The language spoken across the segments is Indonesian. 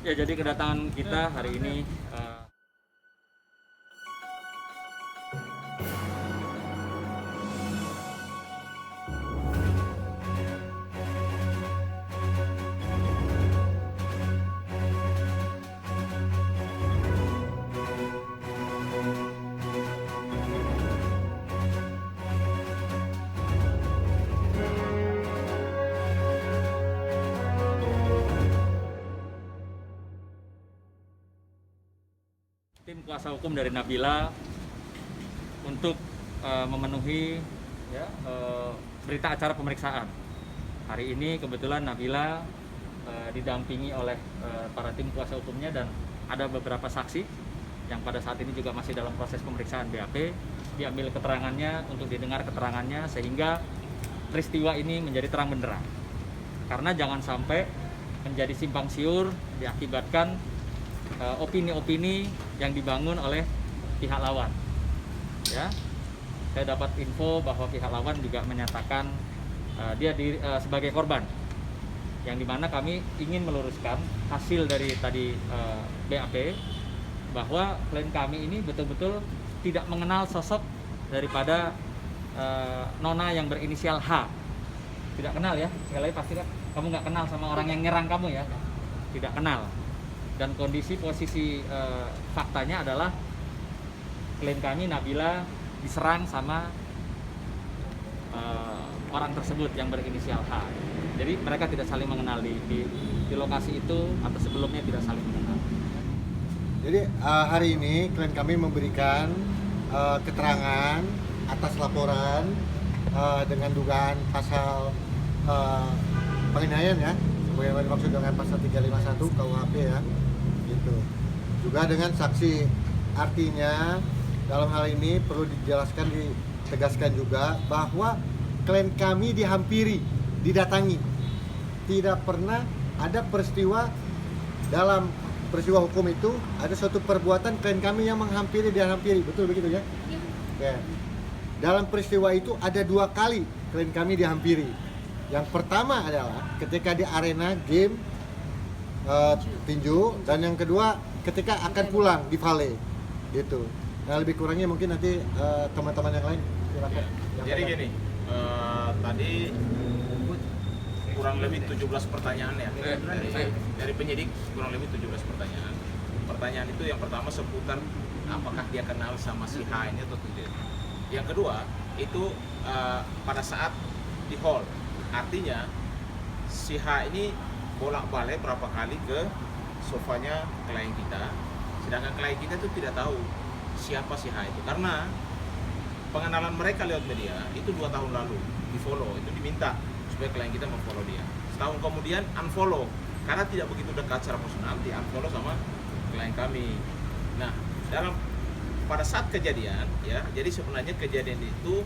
Ya, jadi kedatangan kita hari ini tim kuasa hukum dari Nabila untuk memenuhi ya, berita acara pemeriksaan. Hari ini kebetulan Nabila didampingi oleh para tim kuasa hukumnya dan ada beberapa saksi yang pada saat ini juga masih dalam proses pemeriksaan BAP. Diambil keterangannya untuk didengar keterangannya sehingga peristiwa ini menjadi terang benderang. Karena jangan sampai menjadi simpang siur diakibatkan opini-opini yang dibangun oleh pihak lawan. Ya, saya dapat info bahwa pihak lawan juga menyatakan dia sebagai korban, yang dimana kami ingin meluruskan hasil dari tadi BAP bahwa klien kami ini betul-betul tidak mengenal sosok daripada nona yang berinisial H. Tidak kenal ya, sekali lagi pasti kan kamu nggak kenal sama orang yang nyerang kamu ya, tidak kenal. Dan kondisi posisi faktanya adalah klien kami Nabila diserang sama orang tersebut yang berinisial H. Jadi mereka tidak saling mengenal di lokasi itu atau sebelumnya tidak saling mengenal. Jadi hari ini klien kami memberikan keterangan atas laporan dengan dugaan pasal penganiayaan ya, sebagaimana dimaksud dengan pasal 351 KUHP ya, gitu. Juga dengan saksi, artinya dalam hal ini perlu dijelaskan, ditegaskan juga bahwa klien kami dihampiri, didatangi, tidak pernah ada peristiwa dalam peristiwa hukum itu ada suatu perbuatan klien kami yang menghampiri, dihampiri, betul begitu ya? Ya. Dalam peristiwa itu ada 2 kali klien kami dihampiri. Yang pertama adalah ketika di arena game tinju, dan yang kedua ketika akan pulang di Vale, gitu. Nah, lebih kurangnya mungkin nanti teman-teman yang lain silakan. Jadi gini, tadi kurang lebih 17 pertanyaan ya dari penyidik, kurang lebih 17 pertanyaan. Pertanyaan itu yang pertama seputar apakah dia kenal sama si H ini atau tidak. Yang kedua itu pada saat di hall, artinya si H ini bolak-balik berapa kali ke sofanya klien kita, sedangkan klien kita itu tidak tahu siapa si H itu, karena pengenalan mereka lewat media itu 2 tahun lalu di follow, itu diminta supaya klien kita memfollow dia. Setahun kemudian unfollow karena tidak begitu dekat secara personal, di unfollow sama klien kami. Nah, pada saat kejadian ya, jadi sebenarnya kejadian itu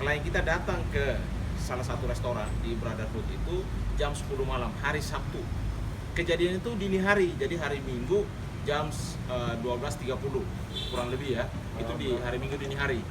klien kita datang ke salah satu restoran di Brotherhood itu jam 10 malam hari Sabtu. Kejadian itu dini hari, jadi hari Minggu jam 12.30 kurang lebih ya, itu di hari Minggu dini hari.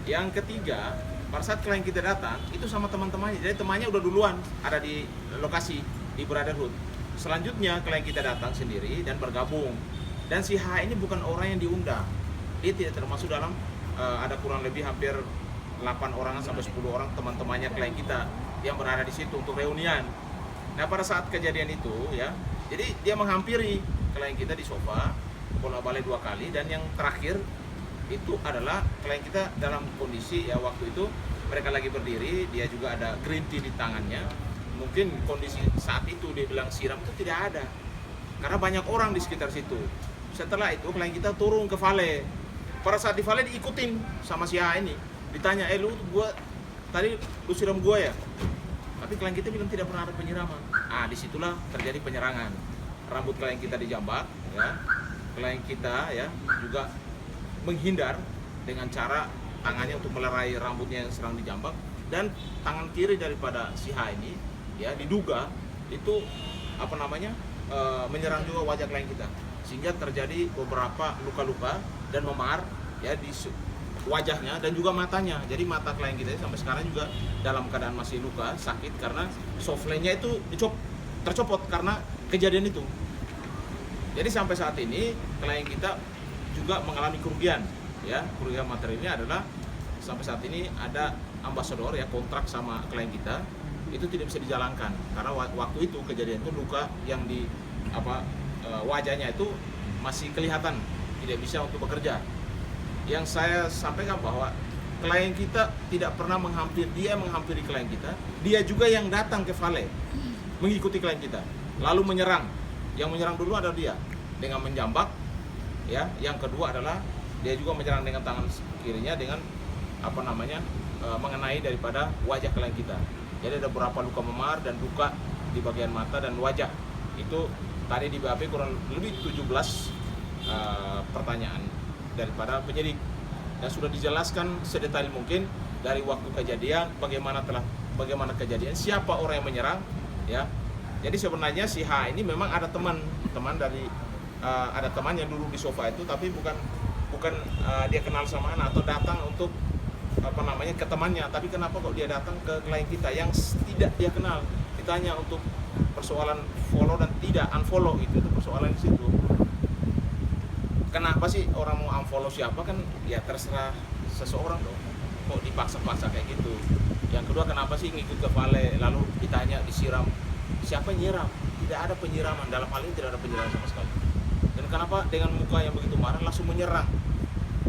Yang ketiga, pada saat klien kita datang itu sama teman-temannya, jadi temannya udah duluan ada di lokasi di Brotherhood. Selanjutnya klien kita datang sendiri dan bergabung, dan si H ini bukan orang yang diundang, dia tidak termasuk dalam ada kurang lebih hampir 8 orang sampai 10 orang teman-temannya klien kita yang berada di situ untuk reunian. Nah, pada saat kejadian itu ya, jadi dia menghampiri klien kita di sofa bolak-balik 2 kali, dan yang terakhir itu adalah klien kita dalam kondisi ya waktu itu mereka lagi berdiri, dia juga ada green tea di tangannya. Mungkin kondisi saat itu dia bilang siram itu tidak ada karena banyak orang di sekitar situ. Setelah itu klien kita turun ke Vale. Pada saat di Vale diikutin sama si A ini, ditanya, tadi lu siram gua ya? Tapi klien kita bilang tidak pernah ada penyiraman. Disitulah terjadi penyerangan. Rambut klien kita dijambak ya. Klien kita ya juga menghindar dengan cara tangannya untuk melerai rambutnya yang sedang dijambak, dan tangan kiri daripada si H ini ya diduga itu menyerang juga wajah klien kita, sehingga terjadi beberapa luka-luka dan memar ya di wajahnya dan juga matanya. Jadi mata klien kita sampai sekarang juga dalam keadaan masih luka, sakit karena soft lens-nya itu tercopot karena kejadian itu. Jadi sampai saat ini klien kita juga mengalami kerugian, ya. Kerugian materialnya adalah sampai saat ini ada ambasador ya, kontrak sama klien kita itu tidak bisa dijalankan karena waktu itu kejadian itu luka yang di wajahnya itu masih kelihatan tidak bisa untuk bekerja. Yang saya sampaikan bahwa klien kita tidak pernah menghampiri klien kita, dia juga yang datang ke Vale mengikuti klien kita lalu menyerang. Yang menyerang dulu adalah dia dengan menjambak, ya. Yang kedua adalah dia juga menyerang dengan tangan kirinya dengan mengenai daripada wajah klien kita. Jadi ada beberapa luka memar dan luka di bagian mata dan wajah. Itu tadi di BAP kurang lebih 17 pertanyaan daripada penyidik dan sudah dijelaskan sedetail mungkin dari waktu kejadian, bagaimana kejadian, siapa orang yang menyerang, ya. Jadi sebenarnya si H ini memang ada teman dari ada teman yang duduk di sofa itu, tapi bukan dia kenal sama anak atau datang untuk ke temannya, tapi kenapa kok dia datang ke klien kita yang tidak dia kenal. Ditanya untuk persoalan follow dan tidak unfollow, itu persoalan di situ. Kenapa sih orang mau unfollow siapa, kan ya terserah seseorang dong, kok dipaksa-paksa kayak gitu. Yang kedua, kenapa sih ngikut ke Vale lalu ditanya disiram, siapa nyiram? Tidak ada penyiraman, dalam hal ini tidak ada penyiraman sama sekali. Dan kenapa dengan muka yang begitu marah langsung menyerang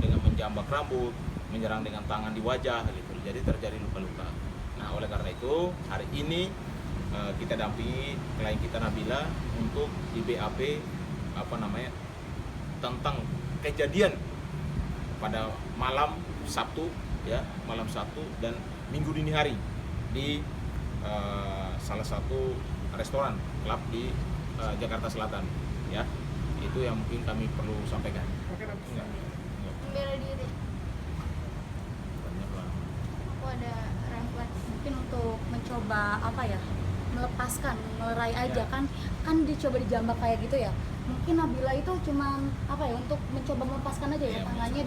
dengan menjambak rambut, menyerang dengan tangan di wajah gitu. Jadi terjadi luka-luka. Nah, oleh karena itu hari ini kita dampingi klien kita Nabila untuk di BAP tentang kejadian pada malam Sabtu, ya, malam Sabtu dan Minggu dini hari di salah satu restoran klub di Jakarta Selatan, ya. Itu yang mungkin kami perlu sampaikan. Bela diri. Aku ada refleks mungkin untuk mencoba melepaskan, melerai aja, kan dicoba dijambak kayak gitu ya. Mungkin Nabila itu cuma untuk mencoba melepaskan aja ya, tangannya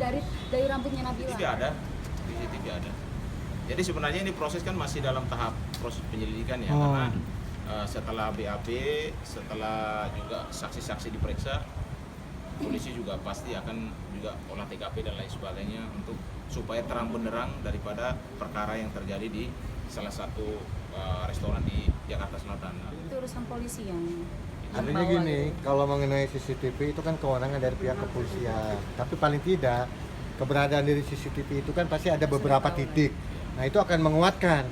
dari rambutnya Nabila. Tidak ada, di sini tidak ada. Jadi sebenarnya ini proses kan masih dalam tahap proses penyelidikan ya, karena setelah BAP, setelah juga saksi-saksi diperiksa, polisi juga pasti akan juga olah TKP dan lain sebagainya untuk supaya terang benderang daripada perkara yang terjadi di salah satu restoran di Jakarta Selatan. Itu urusan polisi yang Artinya gini, kalau mengenai CCTV itu kan kewenangan dari pihak kepolisian. Tapi paling tidak keberadaan dari CCTV itu kan pasti ada beberapa titik. Nah, itu akan menguatkan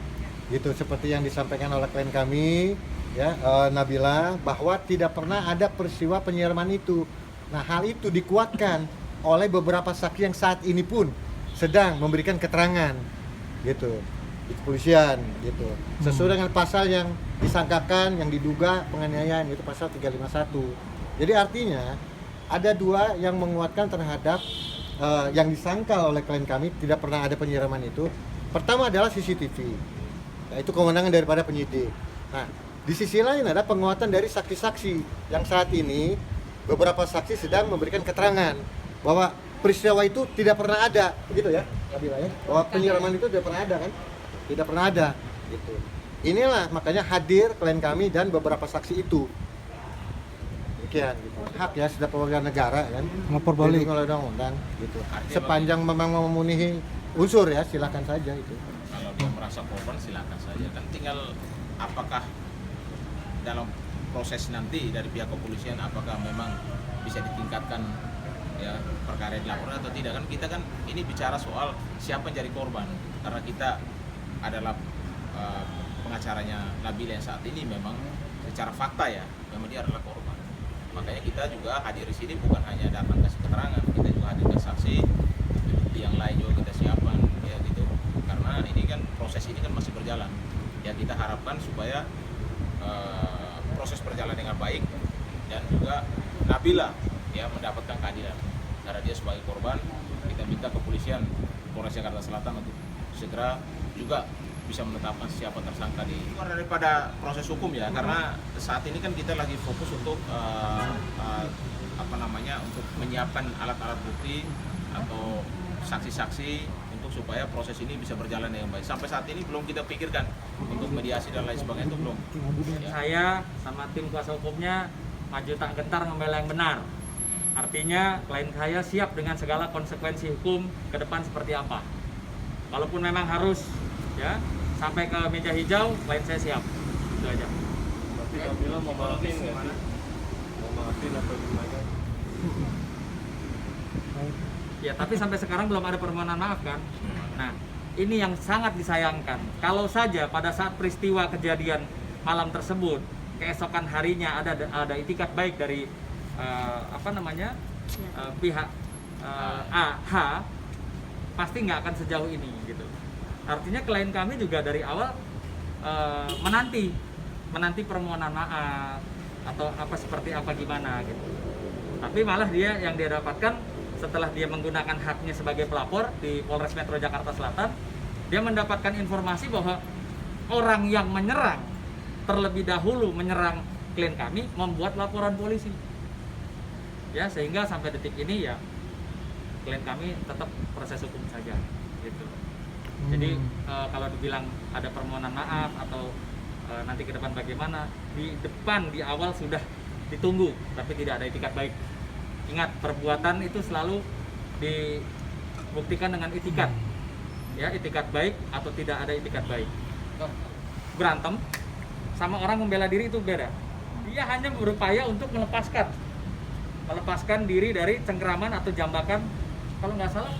gitu, seperti yang disampaikan oleh klien kami, ya, Nabila, bahwa tidak pernah ada peristiwa penyiraman itu. Nah, hal itu dikuatkan oleh beberapa saksi yang saat ini pun sedang memberikan keterangan gitu di kepolisian gitu, sesuai dengan pasal yang disangkakan, yang diduga penganiayaan, itu pasal 351. Jadi artinya ada dua yang menguatkan terhadap yang disangkal oleh klien kami tidak pernah ada penyiraman itu. Pertama adalah CCTV, nah, itu kewenangan daripada penyidik. Nah, di sisi lain ada penguatan dari saksi-saksi yang saat ini beberapa saksi sedang memberikan keterangan bahwa peristiwa itu tidak pernah ada, gitu ya, Nabila ya, bahwa penyiraman itu tidak pernah ada kan, tidak pernah ada, gitu. Inilah makanya hadir klien kami dan beberapa saksi itu. Demikian, gitu. Hak ya setiap warga negara kan, Lapor balik oleh undang-undang, gitu. Sepanjang memang memenuhi unsur ya, silakan saja itu. Kalau dia merasa korban silakan saja, kan tinggal apakah dalam proses nanti dari pihak kepolisian apakah memang bisa ditingkatkan ya perkara yang dilaporkan atau tidak. Kan kita kan ini bicara soal siapa yang jadi korban, karena kita adalah pengacaranya Nabila yang saat ini memang secara fakta ya memang dia adalah korban. Makanya kita juga hadir di sini bukan hanya datang kasih keterangan, kita juga hadirkan saksi, bukti yang lain juga kita siapkan ya gitu. Karena ini kan proses ini kan masih berjalan. Ya kita harapkan supaya proses berjalan dengan baik dan juga Nabila ya mendapatkan keadilan. Karena dia sebagai korban, kita minta kepolisian Polres Jakarta Selatan untuk segera juga bisa menetapkan siapa tersangka di luar daripada proses hukum ya, karena saat ini kan kita lagi fokus untuk untuk menyiapkan alat-alat bukti atau saksi-saksi untuk supaya proses ini bisa berjalan dengan baik. Sampai saat ini belum kita pikirkan untuk mediasi dan lain sebagainya, itu belum. Saya sama tim kuasa hukumnya maju tak gentar membela yang benar. Artinya klien saya siap dengan segala konsekuensi hukum ke depan seperti apa. Kalaupun memang harus ya sampai ke meja hijau, klien saya siap. Itu aja. Tapi Nabila mau maafin nggak sih? Mau maafin atau gimana? Ya, tapi sampai sekarang belum ada permohonan maaf kan. Nah, ini yang sangat disayangkan. Kalau saja pada saat peristiwa kejadian malam tersebut, keesokan harinya ada itikat baik dari pihak H, pasti nggak akan sejauh ini gitu. Artinya klien kami juga dari awal menanti permohonan maaf atau apa seperti apa gimana gitu. Tapi malah dia dapatkan setelah dia menggunakan haknya sebagai pelapor di Polres Metro Jakarta Selatan, dia mendapatkan informasi bahwa orang yang terlebih dahulu menyerang klien kami membuat laporan polisi. Ya, sehingga sampai detik ini ya klien kami tetap proses hukum saja gitu. Jadi kalau dibilang ada permohonan maaf atau nanti ke depan bagaimana, di awal sudah ditunggu tapi tidak ada itikat baik. Ingat, perbuatan itu selalu dibuktikan dengan itikat. Ya, itikat baik atau tidak ada itikat baik. Berantem sama orang membela diri itu beda. Dia hanya berupaya untuk melepaskan diri dari cengkeraman atau jambakan, kalau nggak salah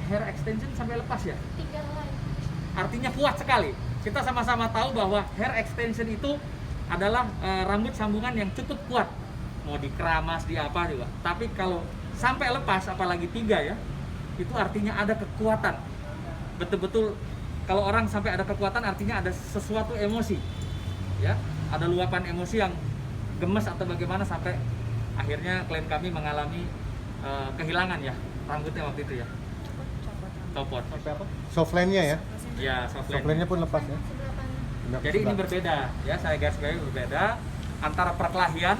hair extension sampai lepas ya. 3 helai. Artinya kuat sekali. Kita sama-sama tahu bahwa hair extension itu adalah rambut sambungan yang cukup kuat. Mau dikeramas di apa juga. Tapi kalau sampai lepas, apalagi 3 ya, itu artinya ada kekuatan. Betul-betul kalau orang sampai ada kekuatan artinya ada sesuatu emosi. Ya, ada luapan emosi yang gemes atau bagaimana sampai akhirnya klien kami mengalami kehilangan ya rambutnya waktu itu ya. Copot. Sampai apa? Softline-nya ya. Ya, softline. Softline-nya pun lepas ya. Sebelah kanan. Jadi ini berbeda ya, saya garis bawahi berbeda antara perkelahian